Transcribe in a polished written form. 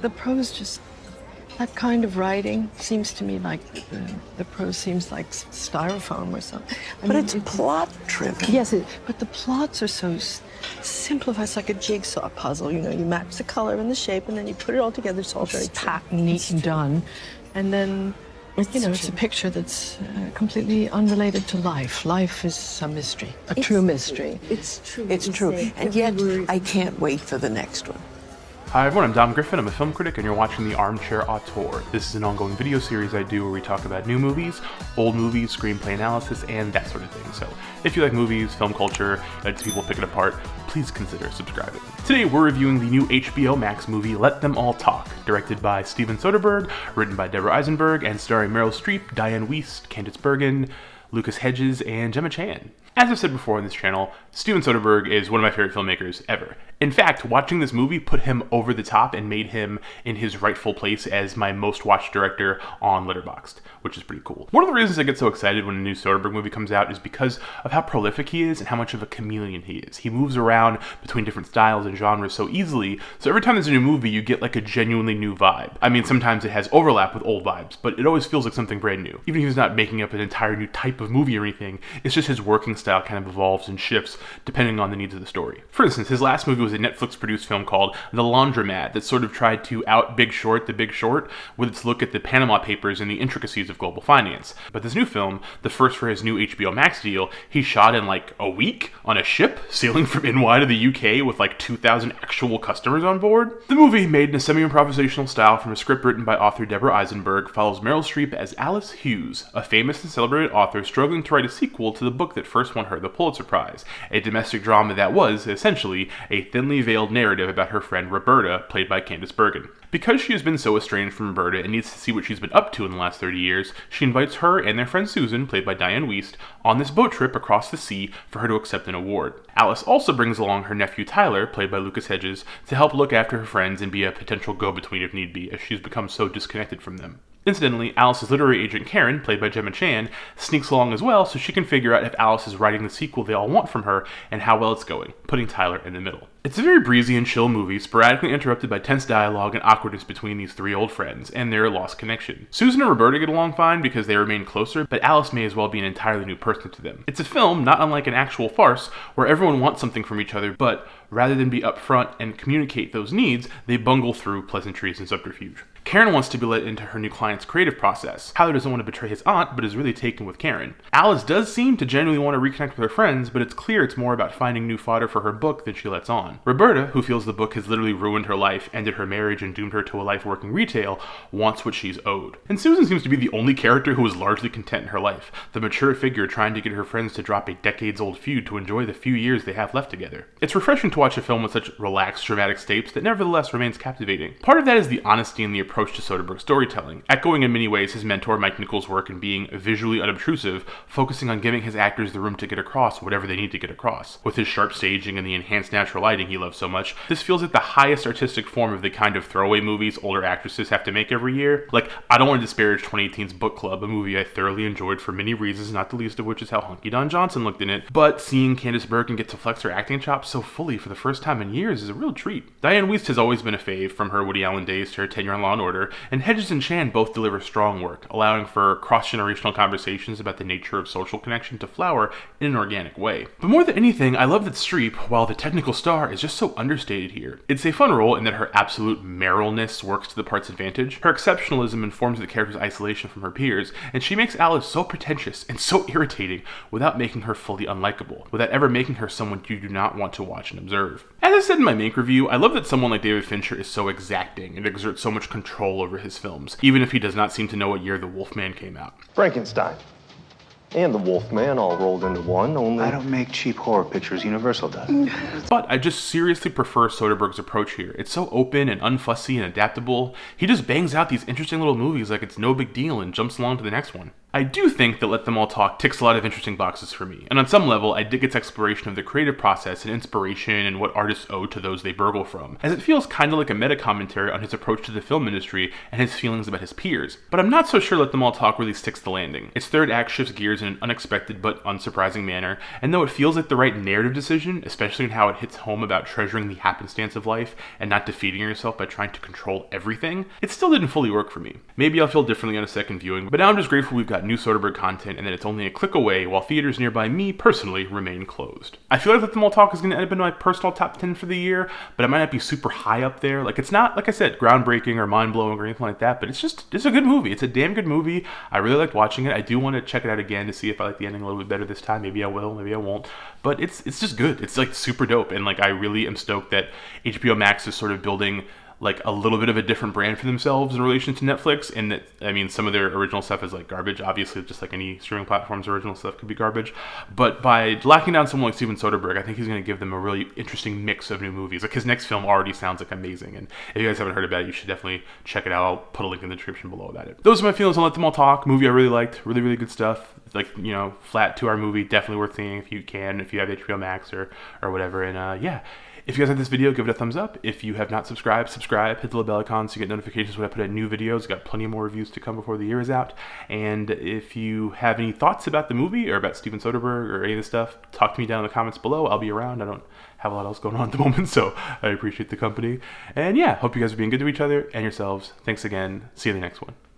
The prose just, that kind of writing seems to me like the prose seems like styrofoam or something. But it's plot-driven. Yes, but the plots are so simplified. It's like a jigsaw puzzle. You know, you match the color and the shape, and then you put it all together. It's all very packed, neat, and done. And then, you know, it's a picture that's completely unrelated to life. Life is a mystery, a true mystery. It's true. It's true. And yet, I can't wait for the next one. Hi everyone, I'm Dom Griffin, I'm a film critic, and you're watching the Armchair Auteur. This is an ongoing video series I do where we talk about new movies, old movies, screenplay analysis, and that sort of thing. So if you like movies, film culture, like to people pick it apart, please consider subscribing. Today we're reviewing the new HBO Max movie Let Them All Talk, directed by Steven Soderbergh, written by Deborah Eisenberg, and starring Meryl Streep, Dianne Wiest, Candace Bergen, Hedges and Gemma Chan. As I've said before on this channel, Steven Soderbergh is one of my favorite filmmakers ever. In fact, watching this movie put him over the top and made him in his rightful place as my most watched director on Letterboxd, which is pretty cool. One of the reasons I get so excited when a new Soderbergh movie comes out is because of how prolific he is and how much of a chameleon he is. He moves around between different styles and genres so easily, so every time there's a new movie, you get like a genuinely new vibe. I mean, sometimes it has overlap with old vibes, but it always feels like something brand new. Even if he's not making up an entire new type of movie or anything, it's just his working style kind of evolves and shifts depending on the needs of the story. For instance, his last movie was a Netflix-produced film called The Laundromat that sort of tried to out Big Short the Big Short with its look at the Panama Papers and the intricacies of global finance. But this new film, the first for his new HBO Max deal, he shot in like a week on a ship sailing from NY to the UK with like 2,000 actual customers on board. The movie, made in a semi-improvisational style from a script written by author Deborah Eisenberg, follows Meryl Streep as Alice Hughes, a famous and celebrated author struggling to write a sequel to the book that first won her the Pulitzer Prize, a domestic drama that was, essentially, a thinly veiled narrative about her friend Roberta, played by Candace Bergen. Because she has been so estranged from Roberta and needs to see what she's been up to in the last 30 years, she invites her and their friend Susan, played by Dianne Wiest, on this boat trip across the sea for her to accept an award. Alice also brings along her nephew Tyler, played by Hedges, to help look after her friends and be a potential go-between if need be, as she's become so disconnected from them. Incidentally, Alice's literary agent Karen, played by Gemma Chan, sneaks along as well so she can figure out if Alice is writing the sequel they all want from her and how well it's going, putting Tyler in the middle. It's a very breezy and chill movie, sporadically interrupted by tense dialogue and awkwardness between these three old friends and their lost connection. Susan and Roberta get along fine because they remain closer, but Alice may as well be an entirely new person to them. It's a film, not unlike an actual farce, where everyone wants something from each other, but rather than be upfront and communicate those needs, they bungle through pleasantries and subterfuge. Karen wants to be let into her new client's creative process. Tyler doesn't want to betray his aunt, but is really taken with Karen. Alice does seem to genuinely want to reconnect with her friends, but it's clear it's more about finding new fodder for her book than she lets on. Roberta, who feels the book has literally ruined her life, ended her marriage, and doomed her to a life working retail, wants what she's owed. And Susan seems to be the only character who is largely content in her life, the mature figure trying to get her friends to drop a decades-old feud to enjoy the few years they have left together. It's refreshing to watch a film with such relaxed, dramatic stakes that nevertheless remains captivating. Part of that is the honesty and the approach to Soderbergh's storytelling, echoing in many ways his mentor Mike Nichols' work in being visually unobtrusive, focusing on giving his actors the room to get across whatever they need to get across. With his sharp staging and the enhanced natural lighting he loves so much, this feels like the highest artistic form of the kind of throwaway movies older actresses have to make every year. Like, I don't want to disparage 2018's Book Club, a movie I thoroughly enjoyed for many reasons, not the least of which is how hunky Don Johnson looked in it, but seeing Candace Bergen get to flex her acting chops so fully for the first time in years is a real treat. Dianne Wiest has always been a fave, from her Woody Allen days to her tenure on Law & Order, and Hedges and Chan both deliver strong work, allowing for cross-generational conversations about the nature of social connection to flower in an organic way. But more than anything, I love that Streep, while the technical star, is just so understated here. It's a fun role in that her absolute Merylness works to the part's advantage. Her exceptionalism informs the character's isolation from her peers, and she makes Alice so pretentious and so irritating without making her fully unlikable, without ever making her someone you do not want to watch and observe. As I said in my Mank review, I love that someone like David Fincher is so exacting and exerts so much control over his films, even if he does not seem to know what year The Wolfman came out. Frankenstein and The Wolfman all rolled into one, only... I don't make cheap horror pictures, Universal does. But I just seriously prefer Soderbergh's approach here. It's so open and unfussy and adaptable. He just bangs out these interesting little movies like it's no big deal and jumps along to the next one. I do think that Let Them All Talk ticks a lot of interesting boxes for me, and on some level, I dig its exploration of the creative process and inspiration and what artists owe to those they burgle from, as it feels kind of like a meta-commentary on his approach to the film industry and his feelings about his peers. But I'm not so sure Let Them All Talk really sticks the landing. Its third act shifts gears in an unexpected but unsurprising manner, and though it feels like the right narrative decision, especially in how it hits home about treasuring the happenstance of life and not defeating yourself by trying to control everything, it still didn't fully work for me. Maybe I'll feel differently on a second viewing, but now I'm just grateful we've got new Soderbergh content and that it's only a click away while theaters nearby me personally remain closed. I feel like Let Them All Talk is going to end up in my personal top 10 for the year, but it might not be super high up there. Like, it's not, like I said, groundbreaking or mind-blowing or anything like that, but it's a good movie. It's a damn good movie. I really liked watching it. I do want to check it out again to see if I like the ending a little bit better this time. Maybe I will, maybe I won't. But it's just good. It's like super dope, and like I really am stoked that HBO Max is sort of building like a little bit of a different brand for themselves in relation to Netflix, and that, I mean, some of their original stuff is like garbage, obviously, just like any streaming platform's original stuff could be garbage, but by locking down someone like Steven Soderbergh, I think he's going to give them a really interesting mix of new movies. Like, his next film already sounds like amazing, and if you guys haven't heard about it, you should definitely check it out. I'll put a link in the description below about it. Those are my feelings on Let Them All Talk. Movie I really liked, really, really good stuff. Like, you know, flat 2-hour movie, definitely worth seeing if you can, if you have HBO Max or whatever, and yeah. If you guys like this video, give it a thumbs up. If you have not subscribed, subscribe. Hit the little bell icon so you get notifications when I put out new videos. Got plenty more reviews to come before the year is out. And if you have any thoughts about the movie or about Steven Soderbergh or any of this stuff, talk to me down in the comments below. I'll be around. I don't have a lot else going on at the moment, so I appreciate the company. And yeah, hope you guys are being good to each other and yourselves. Thanks again. See you in the next one.